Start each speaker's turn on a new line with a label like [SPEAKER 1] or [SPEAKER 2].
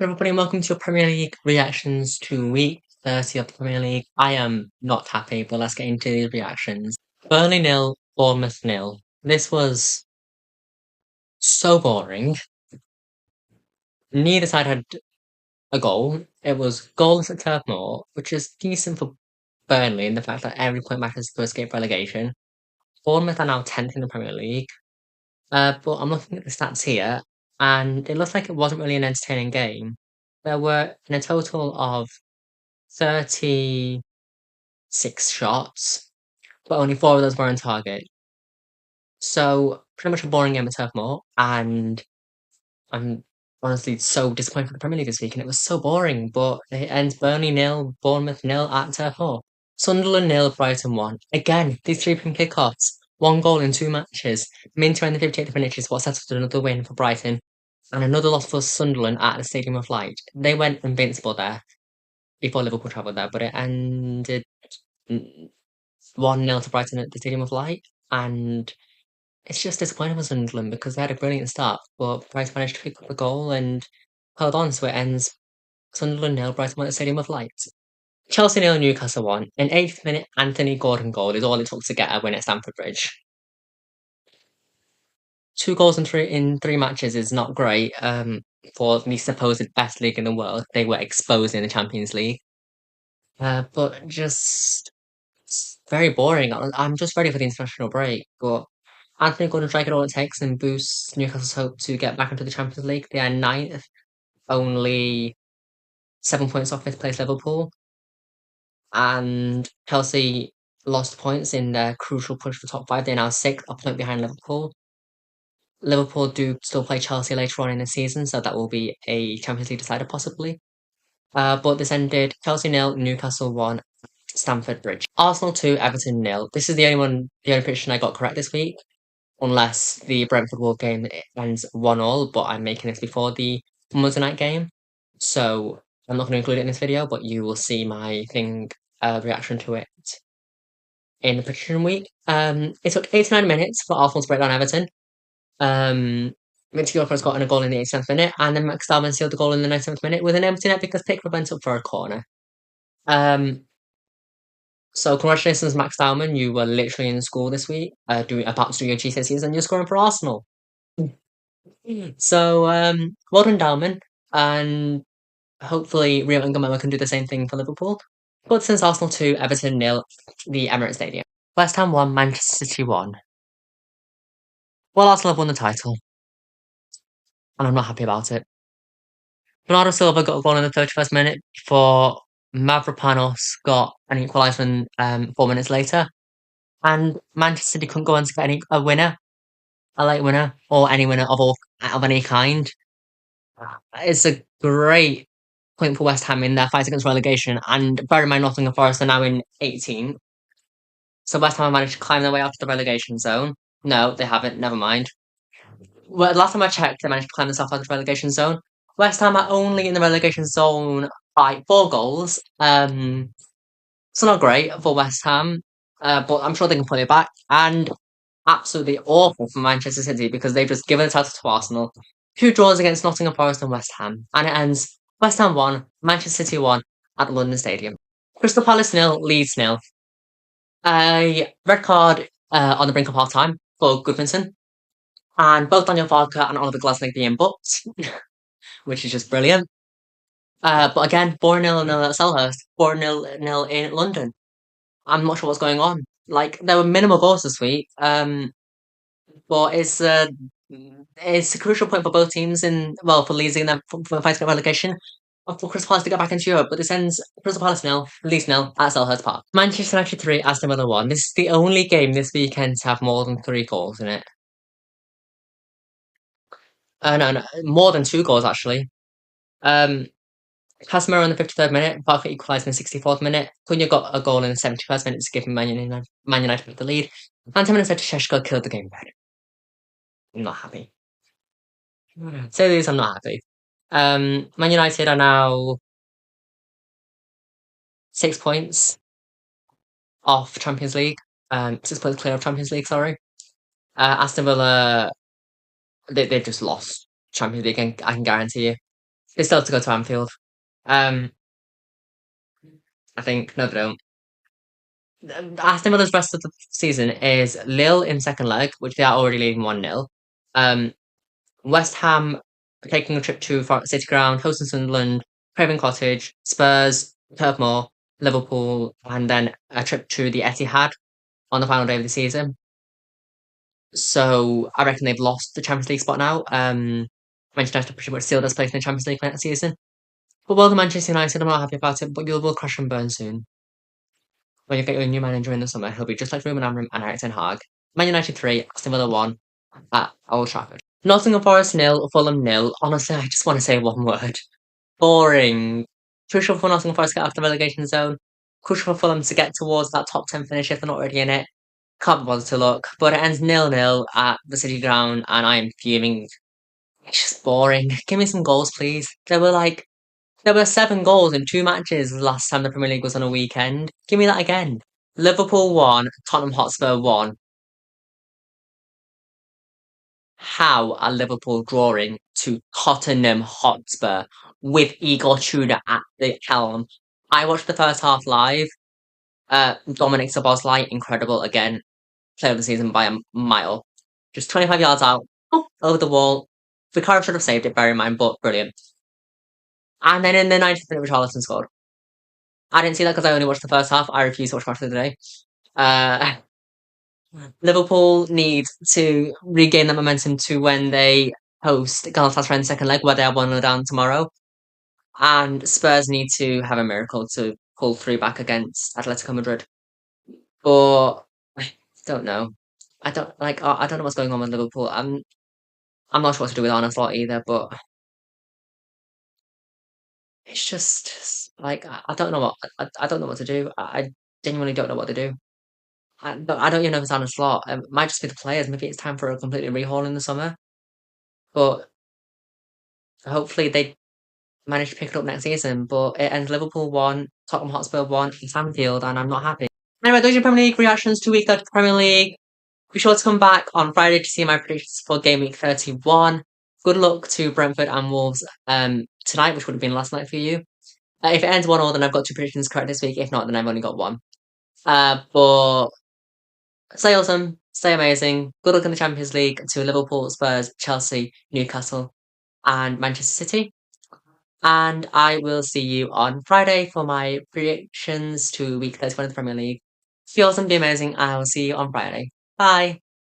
[SPEAKER 1] Everybody, welcome to your Premier League reactions to week 30 of the Premier League. I am not happy, but let's get into these reactions. Burnley nil, Bournemouth nil. This was so boring. Neither side had a goal. It was goalless at Turf Moor, which is decent for Burnley in the fact that every point matters to escape relegation. Bournemouth are now 10th in the Premier League. But I'm looking at the stats here, and it looks like it wasn't really an entertaining game. There were in a total of 36 shots, but only 4 of those were on target. So, pretty much a boring game at Turf Moor, and I'm honestly so disappointed with the Premier League this week, and it was so boring, but it ends Burnley nil, Bournemouth nil at Turf Moor. Sunderland nil, Brighton 1. Again, these 3 p.m. kickoffs. 1 goal in 2 matches. Minter in the 58th minute is what settled another win for Brighton, and another loss for Sunderland at the Stadium of Light. They went invincible there before Liverpool travelled there, but it ended 1-0 to Brighton at the Stadium of Light, and it's just disappointing for Sunderland because they had a brilliant start, but Brighton managed to pick up a goal and held on, so it ends Sunderland nil, Brighton 1 at the Stadium of Light. Chelsea nil, Newcastle 1. An 8th minute Anthony Gordon goal is all it took to get a win at Stamford Bridge. 2 goals in three matches is not great for the supposed best league in the world. They were exposed in the Champions League. But just it's very boring. I'm just ready for the international break, but Anthony Gordon strike it all it takes and boosts Newcastle's hope to get back into the Champions League. They are ninth, only 7 points off fifth place Liverpool, and Chelsea lost points in their crucial push for top 5. They're now sixth, a point behind Liverpool. Liverpool do still play Chelsea later on in the season, so that will be a Champions League decider possibly. But this ended Chelsea nil, Newcastle 1, Stamford Bridge. Arsenal 2, Everton nil. This is the only prediction I got correct this week, unless the Brentford Wolves game ends 1-1, but I'm making this before the Monday night game, so I'm not going to include it in this video, but you will see my reaction to it in the prediction week. It took 89 minutes for Arsenal to break down Everton. Mitch Gilchrist got a goal in the 87th minute, and then Max Dalman sealed the goal in the 97th minute with an empty net because Pickford went up for a corner. So congratulations, Max Dalman. You were literally in school this week, about to do your GCSEs, and you're scoring for Arsenal. So, well done, Dalman, and hopefully Rio and Gamama can do the same thing for Liverpool. But since Arsenal 2, Everton nil, the Emirates Stadium. West Ham 1, Manchester City 1. Well, Arsenal have won the title, and I'm not happy about it. Bernardo Silva got a goal in the 31st minute before Mavropanos got an equaliser 4 minutes later. And Manchester City couldn't go on to get a winner, a late winner, or any winner of any kind. It's a great point for West Ham in their fight against relegation, and bear in mind Nottingham Forest are now in 18th. So West Ham have managed to climb their way out of the relegation zone. No, they haven't, never mind. Well, last time I checked, they managed to climb themselves out of the relegation zone. West Ham are only in the relegation zone by 4 goals. So not great for West Ham, but I'm sure they can pull it back. And absolutely awful for Manchester City because they've just given the title to Arsenal. 2 draws against Nottingham Forest and West Ham, and it ends West Ham 1, Manchester City 1 at the London Stadium. Crystal Palace nil, Leeds nil. A red card on the brink of half time for Goodmanson, and both Daniel Farke and Oliver Glasner being booked, which is just brilliant. But again, 4-0 at Selhurst, 4-0 in London. I'm not sure what's going on. Like, there were minimal goals this week, but it's a crucial point for both teams for Leeds in them for fighting relegation. For Crystal Palace to get back into Europe, but this ends Crystal Palace nil, Leeds nil at Selhurst Park. Manchester United 3, Aston Villa 1. This is the only game this weekend to have more than 3 goals in it. No, more than 2 goals actually. Casemiro in the 53rd minute, Barker equalised in the 64th minute. Cunha got a goal in the 71st minute to give Man United the lead. And 10 minutes later, Šeško killed the game dead. I'm not happy. Say this, I'm not happy. Man United are now 6 points off Champions League. 6 points clear of Champions League, sorry. Aston Villa, they just lost Champions League, I can guarantee you. They still have to go to Anfield. Um, I think no, they don't. Aston Villa's rest of the season is Lille in second leg, which they are already leading 1-0. Um, West Ham taking a trip to City Ground, hosting Sunderland, Craven Cottage, Spurs, Turf Moor, Liverpool, and then a trip to the Etihad on the final day of the season. So I reckon they've lost the Champions League spot now. Manchester United pretty much sealed their place in the Champions League for next season. But well, the Manchester United, I'm not happy about it, but you will crash and burn soon. When you get your new manager in the summer, he'll be just like Ruben Amorim and Erik ten Hag. Man United 3, Aston Villa 1 at Old Trafford. Nottingham Forest 0, Fulham 0. Honestly, I just want to say one word. Boring. Crucial for Nottingham Forest to get out of the relegation zone. Crucial for Fulham to get towards that top 10 finish if they're not already in it. Can't be bothered to look. But it ends 0-0 at the City Ground, and I am fuming. It's just boring. Give me some goals, please. There were 7 goals in 2 matches last time the Premier League was on a weekend. Give me that again. Liverpool 1, Tottenham Hotspur 1. How are Liverpool drawing to Tottenham Hotspur with Igor Tudor at the helm? I watched the first half live. Dominic Szoboszlai, incredible again. Player of the season by a mile. Just 25 yards out, oh, over the wall. Vicario should have saved it, bear in mind, but brilliant. And then in the 90th minute, Richarlison scored. I didn't see that because I only watched the first half. I refuse to watch match of the day. Uh, Liverpool need to regain that momentum to when they host Galatasaray in the second leg, where they are 1-0 down tomorrow. And Spurs need to have a miracle to pull through back against Atletico Madrid. But I don't know. I don't know what's going on with Liverpool. I'm not sure what to do with Arne Slot either, but it's just like I don't know I don't know what to do. I genuinely don't know what to do. I don't even know if it's Arne Slot. It might just be the players. Maybe it's time for a completely rehaul in the summer. But hopefully they manage to pick it up next season. But it ends Liverpool 1, Tottenham Hotspur 1 in Anfield, and I'm not happy. Anyway, those are your Premier League reactions to week 30 Premier League. Be sure to come back on Friday to see my predictions for game week 31. Good luck to Brentford and Wolves tonight, which would have been last night for you. If it ends 1-1, then I've got 2 predictions correct this week. If not, then I've only got one. But stay awesome, stay amazing. Good luck in the Champions League to Liverpool, Spurs, Chelsea, Newcastle, and Manchester City. And I will see you on Friday for my predictions to week 31 of the Premier League. Be awesome, be amazing, and I will see you on Friday. Bye.